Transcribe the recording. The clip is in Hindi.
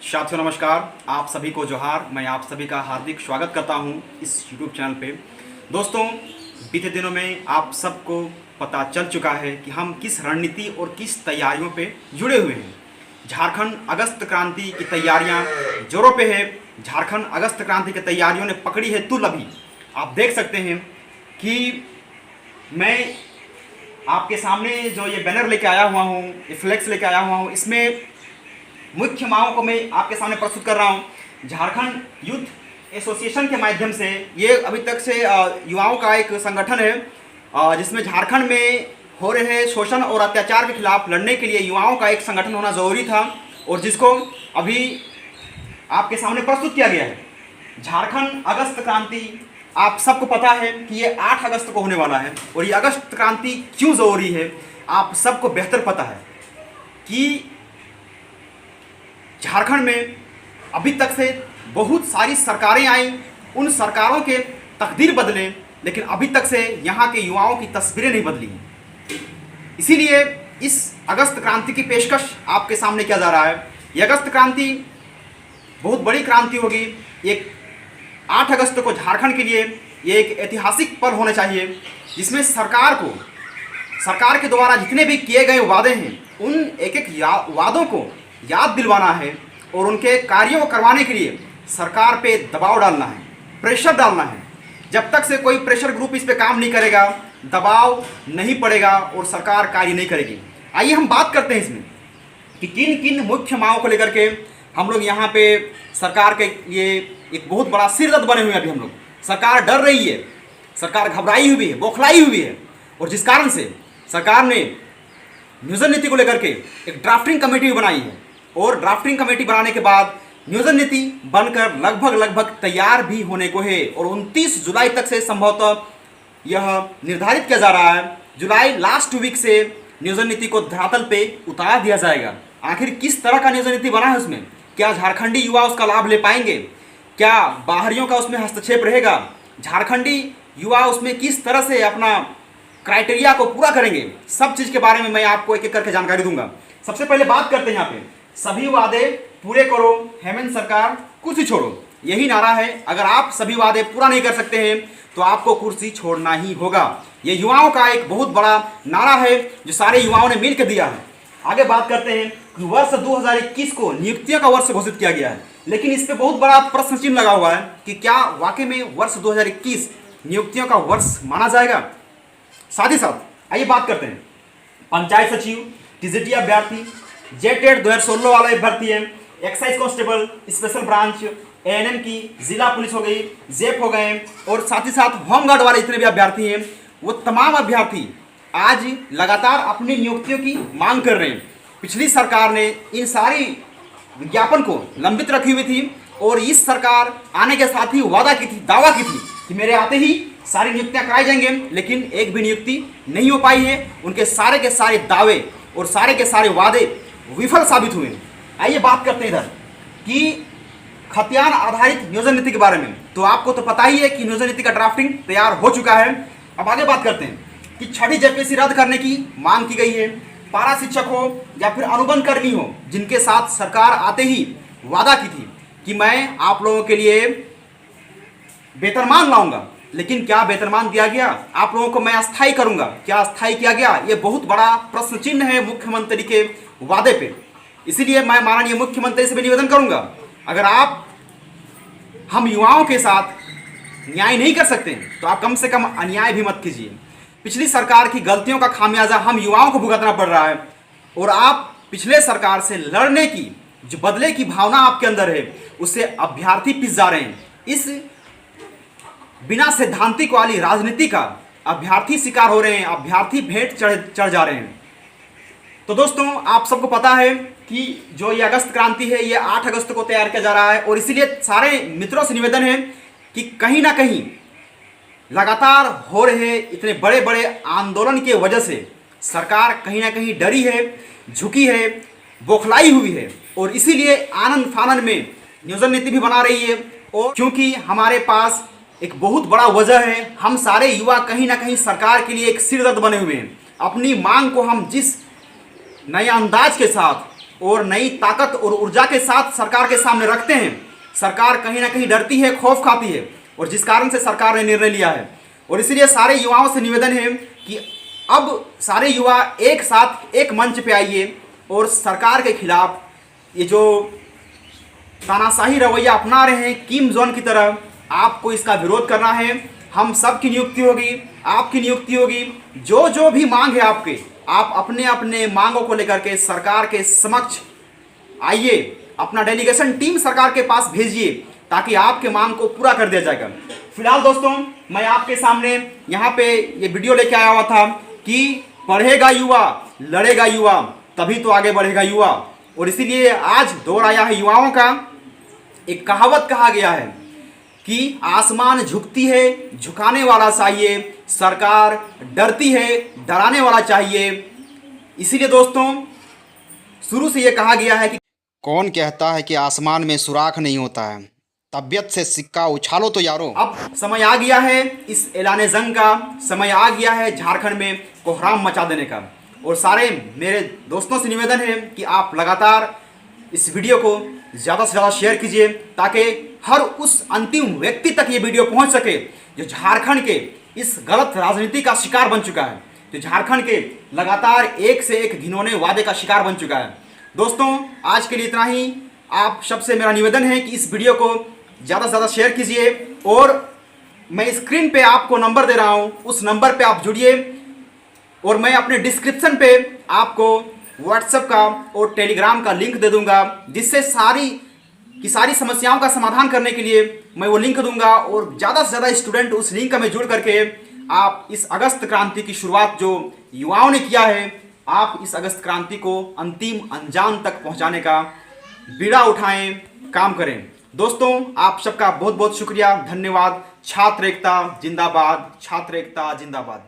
साथियों नमस्कार, आप सभी को जोहार। मैं आप सभी का हार्दिक स्वागत करता हूं इस YouTube चैनल पे। दोस्तों, बीते दिनों में आप सबको पता चल चुका है कि हम किस रणनीति और किस तैयारियों पे जुड़े हुए हैं। झारखंड अगस्त क्रांति की तैयारियां जोरों पे है। झारखंड अगस्त क्रांति की तैयारियों ने पकड़ी है तूल। अभी आप देख सकते हैं कि मैं आपके सामने जो ये बैनर लेके आया हुआ हूँ, ये फ्लेक्स लेके आया हुआ हूँ, इसमें मुख्य मांगों को मैं आपके सामने प्रस्तुत कर रहा हूं। झारखंड यूथ एसोसिएशन के माध्यम से ये अभी तक से युवाओं का एक संगठन है जिसमें झारखंड में हो रहे शोषण और अत्याचार के खिलाफ लड़ने के लिए युवाओं का एक संगठन होना ज़रूरी था और जिसको अभी आपके सामने प्रस्तुत किया गया है। झारखंड अगस्त क्रांति आप सबको पता है कि ये 8 अगस्त को होने वाला है और ये अगस्त क्रांति क्यों ज़रूरी है आप सबको बेहतर पता है कि झारखंड में अभी तक से बहुत सारी सरकारें आई, उन सरकारों के तकदीर बदले, लेकिन अभी तक से यहाँ के युवाओं की तस्वीरें नहीं बदली हैं। इसीलिए इस अगस्त क्रांति की पेशकश आपके सामने किया जा रहा है। ये अगस्त क्रांति बहुत बड़ी क्रांति होगी। एक 8 अगस्त को झारखंड के लिए ये एक ऐतिहासिक पल होना चाहिए जिसमें सरकार के द्वारा जितने भी किए गए वादे हैं उन एक एक वादों को याद दिलवाना है और उनके कार्यों को करवाने के लिए सरकार पे दबाव डालना है, प्रेशर डालना है। जब तक से कोई प्रेशर ग्रुप इस पे काम नहीं करेगा, दबाव नहीं पड़ेगा और सरकार कार्य नहीं करेगी। आइए हम बात करते हैं इसमें कि किन किन मुख्य मांगों को लेकर के हम लोग यहाँ पे सरकार के ये एक बहुत बड़ा सिरदर्द बने हुए हैं। अभी हम लोग, सरकार डर रही है, सरकार घबराई हुई है, बौखलाई हुई है और जिस कारण से सरकार ने नियोजन नीति को लेकर के एक ड्राफ्टिंग कमेटी बनाई है और ड्राफ्टिंग कमेटी बनाने के बाद नियोजन नीति बनकर लगभग तैयार भी होने को है और 29 जुलाई तक से संभवतः यह निर्धारित किया जा रहा है। जुलाई लास्ट वीक से नियोजन नीति को धरातल पे उतार दिया जाएगा। आखिर किस तरह का नियोजन नीति बना है उसमें, क्या झारखंडी युवा उसका लाभ ले पाएंगे, क्या बाहरियों का उसमें हस्तक्षेप रहेगा, झारखंडी युवा उसमें किस तरह से अपना क्राइटेरिया को पूरा करेंगे, सब चीज़ के बारे में मैं आपको एक एक करके जानकारी दूंगा। सबसे पहले बात करते हैं यहाँ पे सभी वादे पूरे करो, हेमंत सरकार कुर्सी छोड़ो, यही नारा है। अगर आप सभी वादे पूरा नहीं कर सकते हैं तो आपको कुर्सी छोड़ना ही होगा। ये युवाओं का एक बहुत बड़ा नारा है जो सारे युवाओं ने मिलकर दिया है। आगे बात करते हैं कि वर्ष 2021 को नियुक्तियों का वर्ष घोषित किया गया है, लेकिन इस पर बहुत बड़ा प्रश्न चिन्ह लगा हुआ है कि क्या वाकई में वर्ष 2021 नियुक्तियों का वर्ष माना जाएगा। साथ ही साथ आइए बात करते हैं पंचायत सचिव, टीजीटी अभ्यर्थी, जेटेड 2016 वाला अभ्यर्थी है, excise constable, special branch, ANM की, जिला पुलिस हो गई, जेप हो गए और साथ ही साथ होमगार्ड वाले जितने भी अभ्यर्थी हैं वो तमाम अभ्यर्थी आज लगातार अपनी नियुक्तियों की मांग कर रहे हैं। पिछली सरकार ने इन सारी विज्ञापन को लंबित रखी हुई थी और इस सरकार आने के साथ ही वादा की थी, दावा की थी कि मेरे आते ही सारी नियुक्तियां कराई जाएंगे, लेकिन एक भी नियुक्ति नहीं हो पाई है। उनके सारे के सारे दावे और सारे के सारे वादे विफल साबित हुए। आइए बात करते हैं इधर कि खतियान आधारित नियोजन नीति के बारे में। तो आपको तो पता ही है कि नियोजन नीति का ड्राफ्टिंग तैयार हो चुका है। अब आगे बात करते हैं कि 6ठी जेपीएससी रद्द करने की मांग की गई है। पारा शिक्षक हो या फिर अनुबंध कर्मी हो, जिनके साथ सरकार आते ही वादा की थी कि मैं आप लोगों के लिए वेतनमान लाऊंगा, लेकिन क्या वेतनमान दिया गया? आप लोगों को मैं अस्थायी करूंगा, क्या अस्थायी किया गया? ये बहुत बड़ा प्रश्न चिन्ह है मुख्यमंत्री के वादे पे। इसीलिए मैं माननीय मुख्यमंत्री से भी निवेदन करूंगा, अगर आप हम युवाओं के साथ न्याय नहीं कर सकते तो आप कम से कम अन्याय भी मत कीजिए। पिछली सरकार की गलतियों का खामियाजा हम युवाओं को भुगतना पड़ रहा है और आप पिछले सरकार से लड़ने की जो बदले की भावना आपके अंदर है उससे अभ्यर्थी पिस जा रहे हैं। इस बिना सैद्धांतिक वाली राजनीति का अभ्यर्थी शिकार हो रहे हैं, अभ्यर्थी भेंट चढ़ जा रहे हैं। तो दोस्तों, आप सबको पता है कि जो ये अगस्त क्रांति है ये 8 अगस्त को तैयार किया जा रहा है और इसीलिए सारे मित्रों से निवेदन है कि कहीं ना कहीं लगातार हो रहे इतने बड़े बड़े आंदोलन की वजह से सरकार कहीं ना कहीं डरी है, झुकी है, बौखलाई हुई है और इसीलिए आनंद फानन में नियोजन नीति भी बना रही है। और क्योंकि हमारे पास एक बहुत बड़ा वजह है, हम सारे युवा कहीं ना कहीं सरकार के लिए एक सिरदर्द बने हुए हैं। अपनी मांग को हम जिस नए अंदाज के साथ और नई ताकत और ऊर्जा के साथ सरकार के सामने रखते हैं, सरकार कहीं ना कहीं डरती है, खौफ खाती है, और जिस कारण से सरकार ने निर्णय लिया है। और इसलिए सारे युवाओं से निवेदन है कि अब सारे युवा एक साथ एक मंच पे आइए और सरकार के खिलाफ ये जो तानाशाही रवैया अपना रहे हैं किम जोन की तरह, आपको इसका विरोध करना है। हम सब की नियुक्ति होगी, आपकी नियुक्ति होगी। जो जो भी मांग है आपके, आप अपने अपने मांगों को लेकर के सरकार के समक्ष आइए, अपना डेलीगेशन टीम सरकार के पास भेजिए ताकि आपके मांग को पूरा कर दिया जाएगा। फिलहाल दोस्तों, मैं आपके सामने यहाँ पे ये वीडियो लेके आया हुआ था कि पढ़ेगा युवा, लड़ेगा युवा, तभी तो आगे बढ़ेगा युवा। और इसीलिए आज दौर आया है युवाओं का। एक कहावत कहा गया है कि आसमान झुकती है, झुकाने वाला चाहिए, सरकार डरती है, डराने वाला चाहिए। इसीलिए दोस्तों, शुरू से ये कहा गया है कि कौन कहता है कि आसमान में सुराख नहीं होता है, तबीयत से सिक्का उछालो तो यारो। अब समय आ गया है इस ऐलान जंग का, समय आ गया है झारखंड में कोहराम मचा देने का। और सारे मेरे दोस्तों से निवेदन है कि आप लगातार इस वीडियो को ज़्यादा से ज़्यादा शेयर कीजिए ताकि हर उस अंतिम व्यक्ति तक ये वीडियो पहुंच सके जो झारखंड के इस गलत राजनीति का शिकार बन चुका है, जो झारखंड के लगातार एक से एक घिनौने वादे का शिकार बन चुका है। दोस्तों, आज के लिए इतना ही। आप सबसे मेरा निवेदन है कि इस वीडियो को ज़्यादा से ज़्यादा शेयर कीजिए और मैं स्क्रीन पे आपको नंबर दे रहा हूँ, उस नंबर पे आप जुड़िए। और मैं अपने डिस्क्रिप्शन पे आपको व्हाट्सएप का और टेलीग्राम का लिंक दे दूंगा, जिससे सारी समस्याओं का समाधान करने के लिए मैं वो लिंक दूंगा। और ज़्यादा से ज़्यादा स्टूडेंट उस लिंक में जुड़ करके आप इस अगस्त क्रांति की शुरुआत जो युवाओं ने किया है, आप इस अगस्त क्रांति को अंतिम अंजाम तक पहुंचाने का बीड़ा उठाएं, काम करें। दोस्तों, आप सबका बहुत बहुत शुक्रिया, धन्यवाद। छात्र एकता जिंदाबाद, छात्र एकता जिंदाबाद।